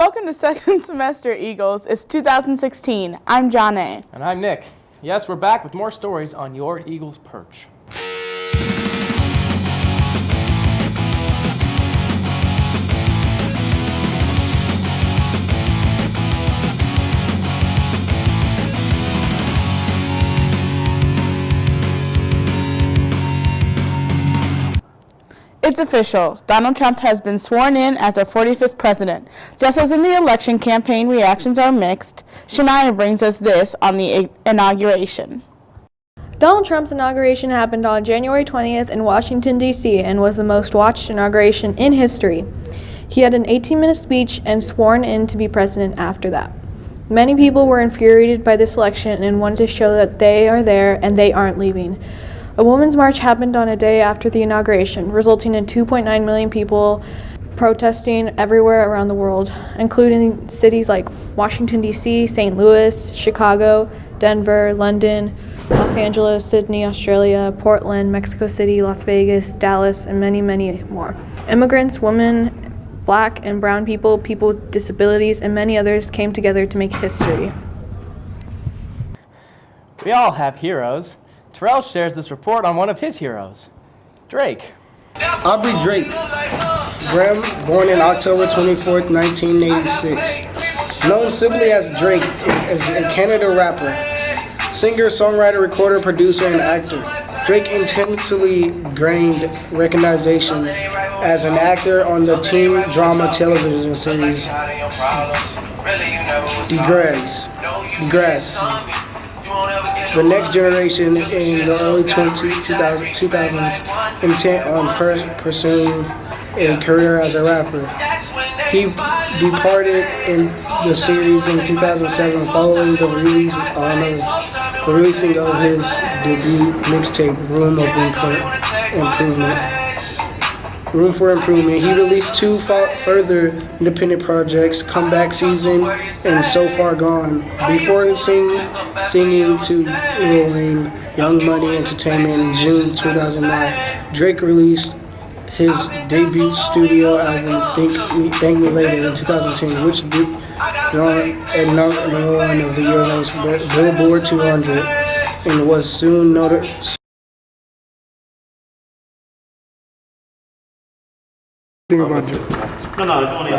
Welcome to second semester Eagles. It's 2016. I'm John A. And I'm Nick. Yes, we're back with more stories on your Eagles Perch. It's official. Donald Trump has been sworn in as our 45th president. Just as in the election campaign, reactions are mixed. Shania brings us this on the inauguration. Donald Trump's inauguration happened on January 20th in Washington, D.C. and was the most watched inauguration in history. He had an 18-minute speech and sworn in to be president after that. Many people were infuriated by this election and wanted to show that they are there and they aren't leaving. A women's march happened on a day after the inauguration, resulting in 2.9 million people protesting everywhere around the world, including cities like Washington, D.C., St. Louis, Chicago, Denver, London, Los Angeles, Sydney, Australia, Portland, Mexico City, Las Vegas, Dallas, and many, many more. Immigrants, women, black and brown people, people with disabilities, and many others came together to make history. We all have heroes. Terrell shares this report on one of his heroes, Drake. Aubrey Drake, Graham, born in October 24th, 1986. Known simply as Drake, is a Canada rapper, singer, songwriter, recorder, producer, and actor. Drake intentionally gained recognition as an actor on the teen drama television series Degrassi. The Next Generation in the early 2000s, intent on pursuing a career as a rapper. He departed in the series in 2007 following the releasing of his debut mixtape, Room for Improvement. He released two further independent projects, Comeback Season and So Far Gone. Before singing to Lil Wayne, Young Money Entertainment in June 2009, Drake released his debut studio album, Thank Me Later, in 2010, which debuted at number one of the year's Billboard 200 and was soon noted. No, you want to answer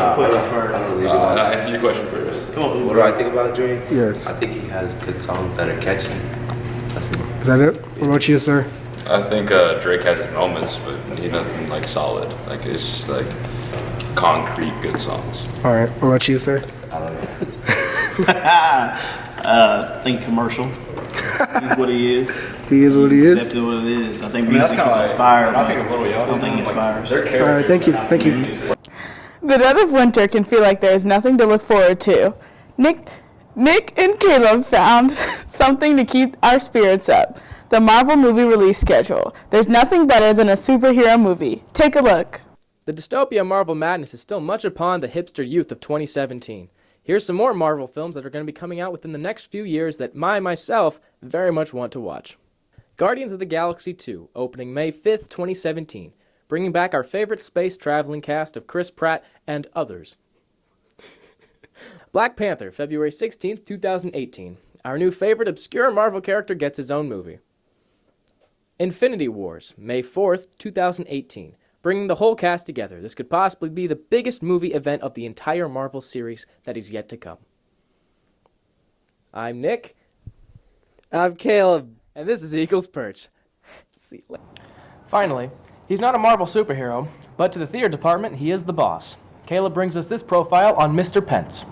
the question first. Answer your question first. Come on, what do I think about Drake? Yes. I think he has good songs that are catchy. That's it. Is that it? What about you, sir? I think Drake has his moments, but he nothing like solid. Like it's just like concrete good songs. All right. What about you, sir? I don't know. Think commercial. He's what he is. He is what he is. Accepted what it is. I think music was inspired. I don't think it inspires. All right. Thank you. The dead of winter can feel like there is nothing to look forward to. Nick and Caleb found something to keep our spirits up. The Marvel movie release schedule. There's nothing better than a superhero movie. Take a look. The dystopia Marvel madness is still much upon the hipster youth of 2017. Here's some more Marvel films that are going to be coming out within the next few years that myself very much want to watch. Guardians of the Galaxy 2, opening May 5th, 2017, bringing back our favorite space traveling cast of Chris Pratt and others. Black Panther, February 16th, 2018. Our new favorite obscure Marvel character gets his own movie. Infinity Wars, May 4th, 2018. Bringing the whole cast together. This could possibly be the biggest movie event of the entire Marvel series that is yet to come. I'm Nick. I'm Caleb. And this is Eagles Perch. See you later. Finally, he's not a Marvel superhero, but to the theater department, he is the boss. Caleb brings us this profile on Mr. Pence.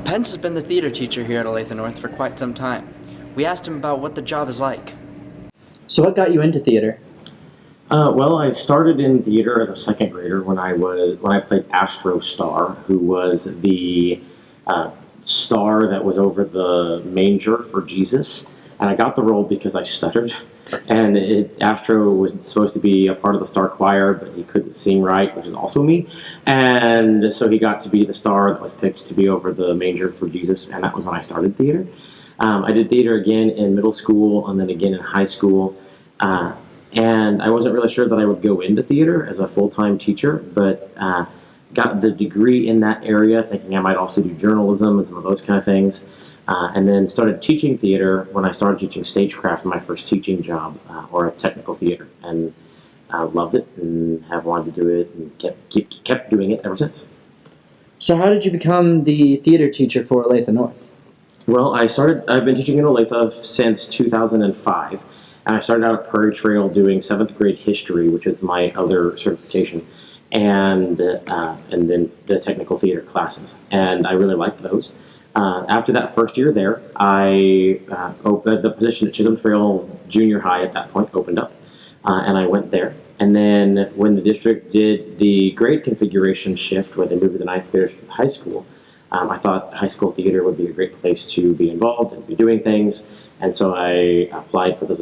Pence has been the theater teacher here at Olathe North for quite some time. We asked him about what the job is like. So what got you into theater? Well, I started in theater as a second grader when I played Astro Star, who was the star that was over the manger for Jesus. And I got the role because I stuttered. And Astro was supposed to be a part of the star choir, but he couldn't sing right, which is also me. And so he got to be the star that was picked to be over the manger for Jesus, and that was when I started theater. I did theater again in middle school and then again in high school. And I wasn't really sure that I would go into theater as a full-time teacher, but got the degree in that area, thinking I might also do journalism and some of those kind of things. And then started teaching theater when I started teaching stagecraft, my first teaching job, or a technical theater, and loved it and have wanted to do it and kept doing it ever since. So how did you become the theater teacher for Olathe North? Well, I've been teaching in Olathe since 2005, and I started out at Prairie Trail doing 7th grade history, which is my other certification, and then the technical theater classes, and I really liked those. After that first year there, the position at Chisholm Trail Junior High at that point opened up, and I went there. And then when the district did the grade configuration shift, where they moved to the 9th grade to the high school, I thought high school theater would be a great place to be involved and be doing things. And so I applied for the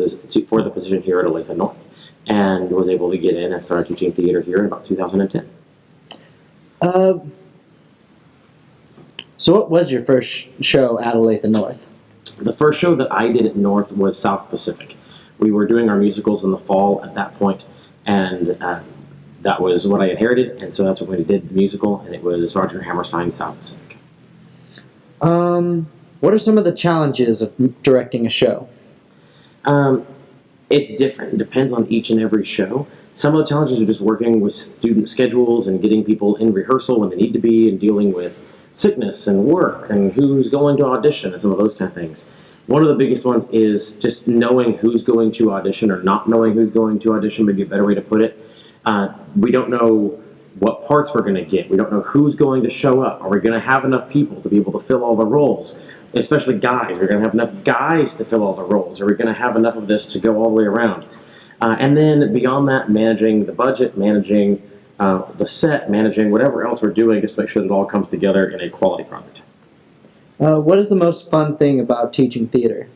position here at Olathe North, and was able to get in and started teaching theater here in about 2010. So what was your first show at Olathe North? The first show that I did at North was South Pacific. We were doing our musicals in the fall at that point, and that was what I inherited, and so that's what we did, the musical, and it was Roger Hammerstein's South Pacific. What are some of the challenges of directing a show? It's different. It depends on each and every show. Some of the challenges are just working with student schedules and getting people in rehearsal when they need to be, and dealing with sickness and work and who's going to audition and some of those kind of things. One of the biggest ones is just knowing who's going to audition, or not knowing who's going to audition, maybe a better way to put it. We don't know what parts we're going to get. We don't know who's going to show up. Are we going to have enough people to be able to fill all the roles? Especially guys. We're going to have enough guys to fill all the roles. Are we going to have enough of this to go all the way around? And then beyond that, managing the budget, managing the set, managing whatever else we're doing, just to make sure that it all comes together in a quality product. What is the most fun thing about teaching theater?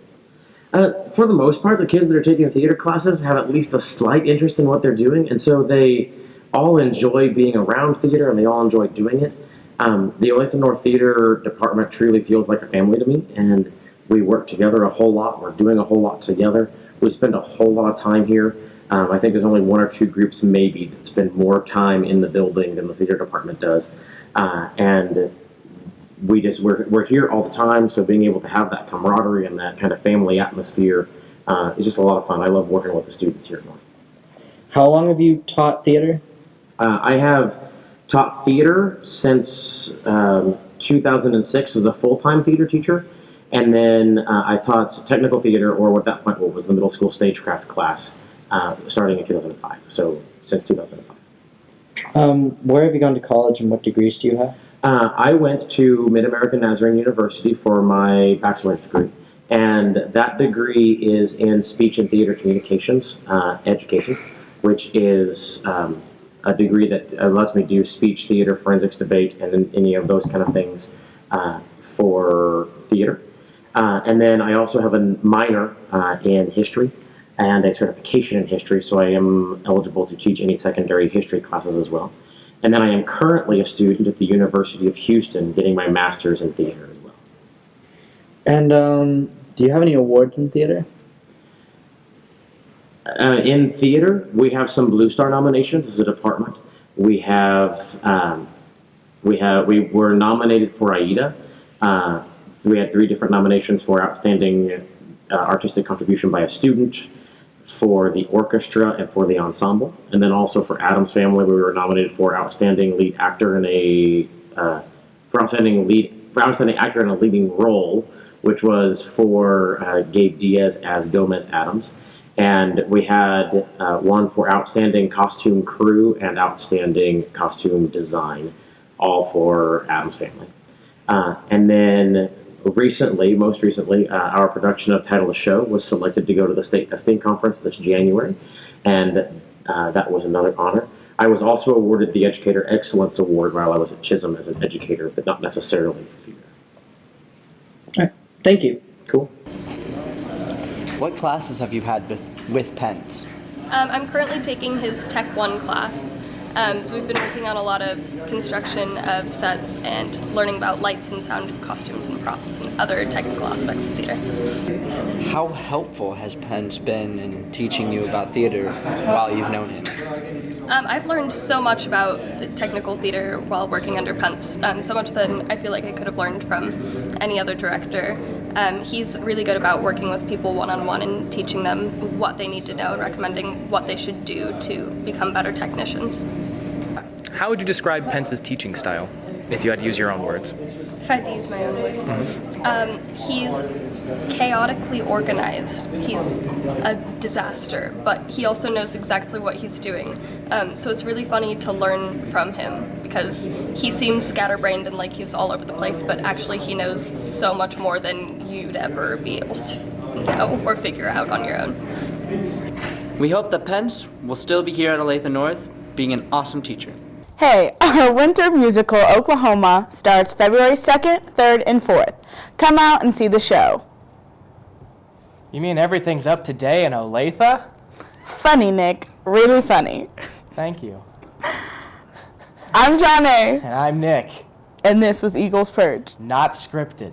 For the most part, the kids that are taking theater classes have at least a slight interest in what they're doing, and so they all enjoy being around theater, and they all enjoy doing it. The Olathe North Theater Department truly feels like a family to me, and we work together a whole lot. We're doing a whole lot together. We spend a whole lot of time here. I think there's only one or two groups maybe that spend more time in the building than the theater department does, and we're here all the time. So being able to have that camaraderie and that kind of family atmosphere is just a lot of fun. I love working with the students here at North. How long have you taught theater? I have taught theater since 2006 as a full-time theater teacher, and then I taught technical theater, or what at that point was the middle school stagecraft class, starting in 2005, so since 2005. Where have you gone to college, and what degrees do you have? I went to Mid-American Nazarene University for my bachelor's degree, and that degree is in speech and theater communications education, which is a degree that lets me do speech, theater, forensics, debate, and then any of those kind of things for theater. And then I also have a minor in history and a certification in history, so I am eligible to teach any secondary history classes as well. And then I am currently a student at the University of Houston getting my master's in theater as well. And do you have any awards in theater? In theater, we have some Blue Star nominations as a department. We were nominated for AIDA. We had 3 different nominations for outstanding artistic contribution by a student, for the orchestra, and for the ensemble. And then also for Addams Family, we were nominated for outstanding lead actor in outstanding actor in a leading role, which was for Gabe Diaz as Gomez Addams. And we had one for outstanding costume crew and outstanding costume design, all for Addams Family. And then most recently, our production of Title of Show was selected to go to the State Thespian Conference this January, and that was another honor. I was also awarded the Educator Excellence Award while I was at Chisholm as an educator, but not necessarily for theater. All right. Thank you. Cool. What classes have you had with Pence? I'm currently taking his Tech 1 class. So we've been working on a lot of construction of sets and learning about lights and sound and costumes and props and other technical aspects of theater. How helpful has Pence been in teaching you about theater while you've known him? I've learned so much about technical theater while working under Pence, so much that I feel like I could have learned from any other director. He's really good about working with people one-on-one and teaching them what they need to know and recommending what they should do to become better technicians. How would you describe Pence's teaching style, if you had to use your own words? If I had to use my own words, he's chaotically organized. He's a disaster, but he also knows exactly what he's doing. So it's really funny to learn from him because he seems scatterbrained and like he's all over the place, but actually he knows so much more than you'd ever be able to know or figure out on your own. We hope that Pence will still be here at Olathe North, being an awesome teacher. Hey, our winter musical, Oklahoma, starts February 2nd, 3rd, and 4th. Come out and see the show. You mean everything's up today in Olathe? Funny, Nick. Really funny. Thank you. I'm John A. And I'm Nick. And this was Eagles Perch. Not scripted.